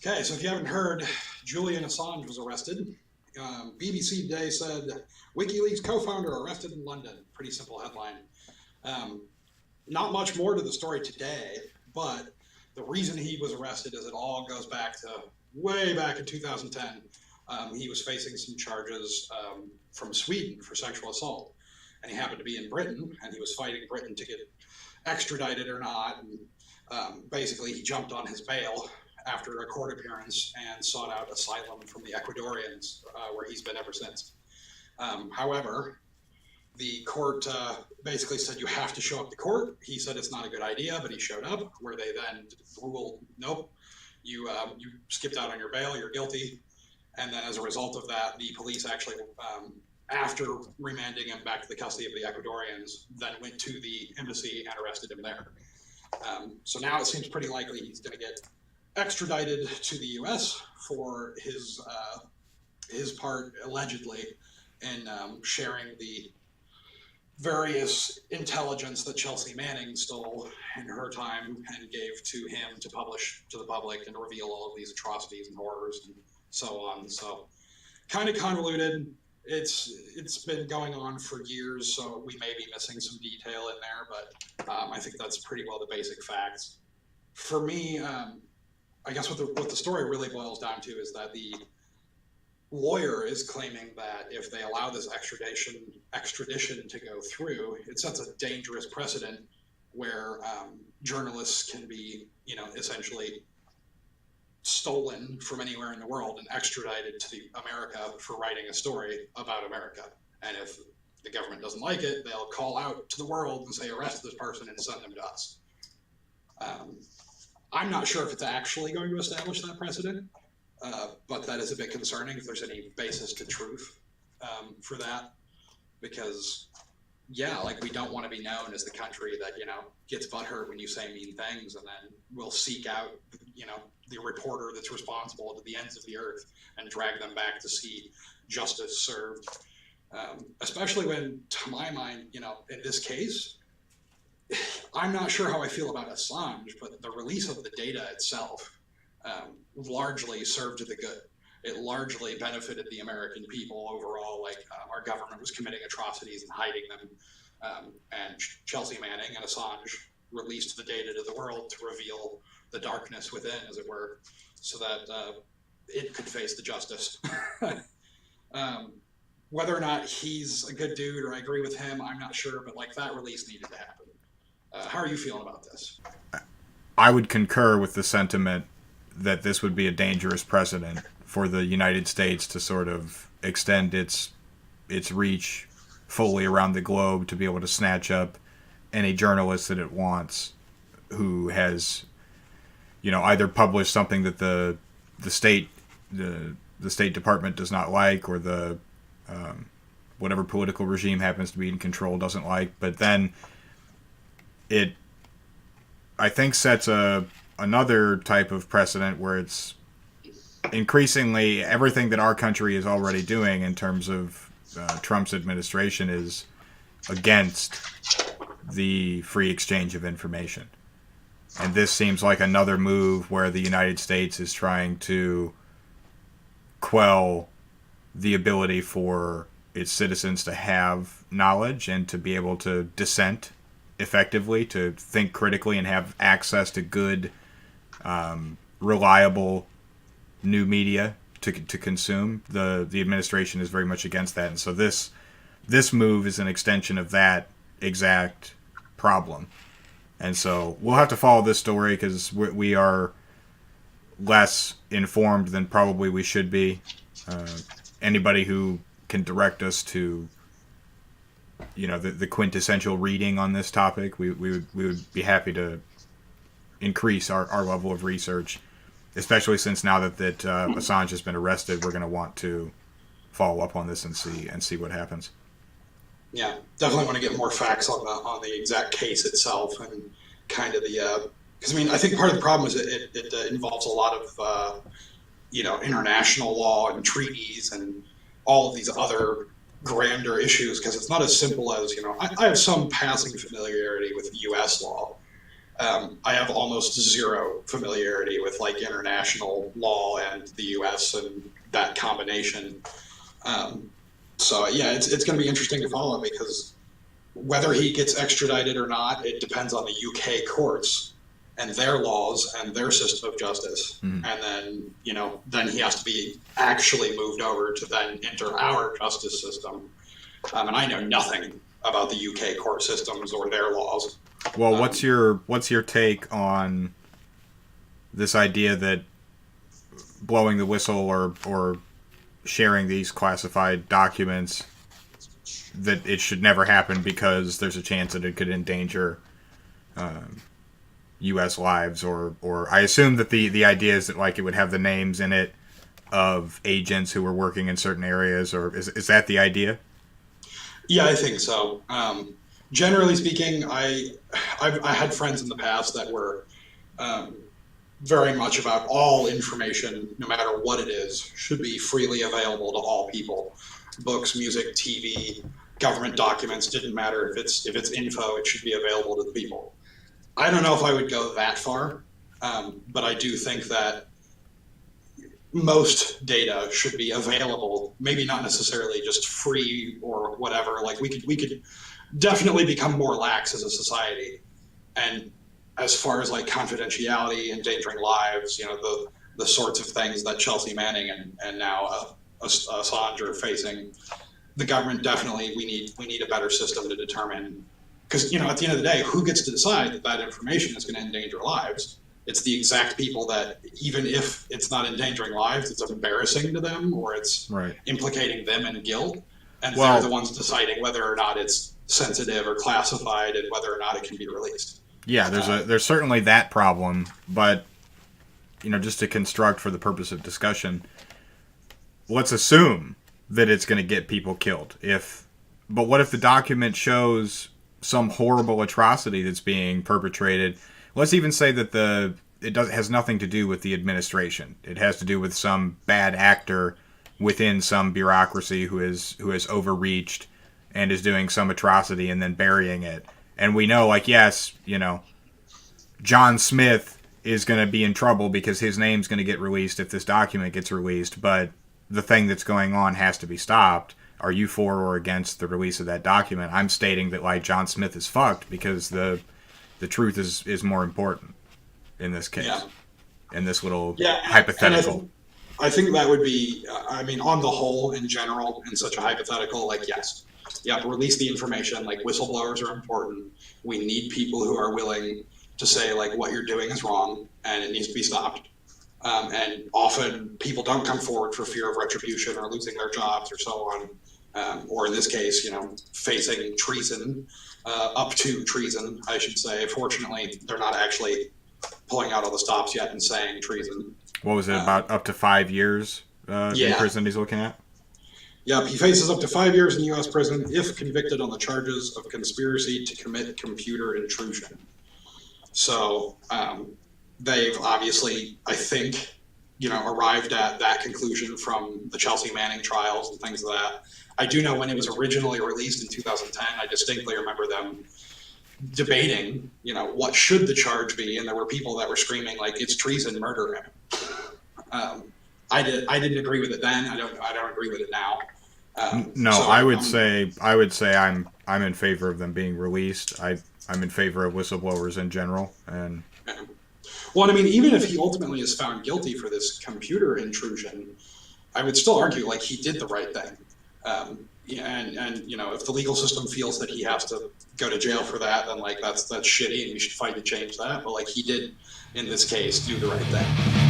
Okay, so if you haven't heard, Julian Assange was arrested. BBC Today said WikiLeaks co-founder arrested in London. Pretty simple headline. Um, Not much more to the story today, but the reason he was arrested is it all goes back to way back in 2010. He was facing some charges from Sweden for sexual assault, and he happened to be in Britain, and he was fighting Britain to get extradited or not. And basically, he jumped on his bail after a court appearance and sought out asylum from the Ecuadorians, where he's been ever since. However, the court basically said you have to show up to court. He said it's not a good idea, but he showed up, where they then ruled, nope, you skipped out on your bail, you're guilty. And then as a result of that, the police actually, after remanding him back to the custody of the Ecuadorians, then went to the embassy and arrested him there. So now it seems pretty likely he's going to get extradited to the U.S. for his part, allegedly, in sharing the various intelligence that Chelsea Manning stole in her time and gave to him to publish to the public and reveal all of these atrocities and horrors and so on. So kind of convoluted. It's been going on for years, so we may be missing some detail in there, but I think that's pretty well the basic facts. For me, I guess what the story really boils down to is that the lawyer is claiming that if they allow this extradition to go through, it sets a dangerous precedent where journalists can be, essentially stolen from anywhere in the world and extradited to America for writing a story about America. And if the government doesn't like it, they'll call out to the world and say, arrest this person and send them to us. I'm not sure if it's actually going to establish that precedent, but that is a bit concerning if there's any basis to truth for that. Because, yeah, we don't want to be known as the country that, gets butthurt when you say mean things and then will seek out, the reporter that's responsible to the ends of the earth and drag them back to see justice served. Especially when, to my mind, in this case, I'm not sure how I feel about Assange, but the release of the data itself largely served the good. It largely benefited the American people overall. Our government was committing atrocities and hiding them. And Chelsea Manning and Assange released the data to the world to reveal the darkness within, as it were, so that it could face the justice. Whether or not he's a good dude or I agree with him, I'm not sure, but that release needed to happen. How are you feeling about this? I would concur with the sentiment that this would be a dangerous precedent for the United States to sort of extend its reach fully around the globe, to be able to snatch up any journalist that it wants who has, either published something that the State Department does not like, or the whatever political regime happens to be in control doesn't like. But then it, I think, sets another type of precedent where it's increasingly everything that our country is already doing in terms of Trump's administration is against the free exchange of information. And this seems like another move where the United States is trying to quell the ability for its citizens to have knowledge and to be able to dissent effectively, to think critically and have access to good, reliable new media to consume. The administration is very much against that. And so this move is an extension of that exact problem. And so we'll have to follow this story because we are less informed than probably we should be. Anybody who can direct us to, the quintessential reading on this topic, we would be happy to increase our level of research, especially since now that Assange has been arrested, we're going to want to follow up on this and see what happens. Yeah, definitely want to get more facts on the exact case itself and kind of because I think part of the problem is it involves a lot of international law and treaties and all of these other grander issues, because it's not as simple as I have some passing familiarity with U.S. law, I have almost zero familiarity with like international law and the U.S. and that combination. Um, so yeah, it's going to be interesting to follow because whether he gets extradited or not, it depends on the UK courts and their laws and their system of justice. Mm-hmm. And then, then he has to be actually moved over to then enter our justice system. And I know nothing about the UK court systems or their laws. Well, what's your take on this idea that blowing the whistle or sharing these classified documents, that it should never happen because there's a chance that it could endanger U.S. lives, or I assume that the idea is that like it would have the names in it of agents who were working in certain areas, or is that the idea? Yeah, I think so. Generally speaking, I had friends in the past that were very much about all information, no matter what it is, should be freely available to all people. Books, music, TV, government documents, didn't matter if it's info, it should be available to the people. I don't know if I would go that far, but I do think that most data should be available. Maybe not necessarily just free or whatever. Like we could definitely become more lax as a society. And as far as like confidentiality, endangering lives, the sorts of things that Chelsea Manning and now Assange are facing, the government definitely we need a better system to determine. Because at the end of the day, who gets to decide that information is going to endanger lives? It's the exact people that, even if it's not endangering lives, it's embarrassing to them or it's right. implicating them in guilt, and they're the ones deciding whether or not it's sensitive or classified and whether or not it can be released. Yeah, there's certainly that problem, but just to construct for the purpose of discussion, let's assume that it's going to get people killed. But what if the document shows some horrible atrocity that's being perpetrated? Let's even say that has nothing to do with the administration. It has to do with some bad actor within some bureaucracy who has overreached and is doing some atrocity and then burying it. And we know, like, yes, John Smith is going to be in trouble because his name's going to get released if this document gets released, but the thing that's going on has to be stopped. Are you for or against the release of that document? I'm stating that, like, John Smith is fucked because the truth is more important in this case. Yeah. In this little hypothetical. I think that would be, on the whole, in general, in such a hypothetical, like, yes. Yeah, release the information. Like, whistleblowers are important. We need people who are willing to say, like, what you're doing is wrong and it needs to be stopped. And often people don't come forward for fear of retribution or losing their jobs or so on. Or in this case, facing treason, up to treason, I should say. Fortunately, they're not actually pulling out all the stops yet and saying treason. What was it, about up to 5 years in prison he's looking at? Yep, he faces up to 5 years in U.S. prison if convicted on the charges of conspiracy to commit computer intrusion. So they've obviously, I think, arrived at that conclusion from the Chelsea Manning trials and things like that. I do know when it was originally released in 2010, I distinctly remember them debating, what should the charge be, and there were people that were screaming like, "It's treason, murder him." I didn't agree with it then. I don't agree with it now. No, so I would say I'm in favor of them being released. I'm in favor of whistleblowers in general, and. Well, even if he ultimately is found guilty for this computer intrusion, I would still argue like he did the right thing. And if the legal system feels that he has to go to jail for that, then like that's shitty, and we should fight to change that. But like he did in this case, do the right thing.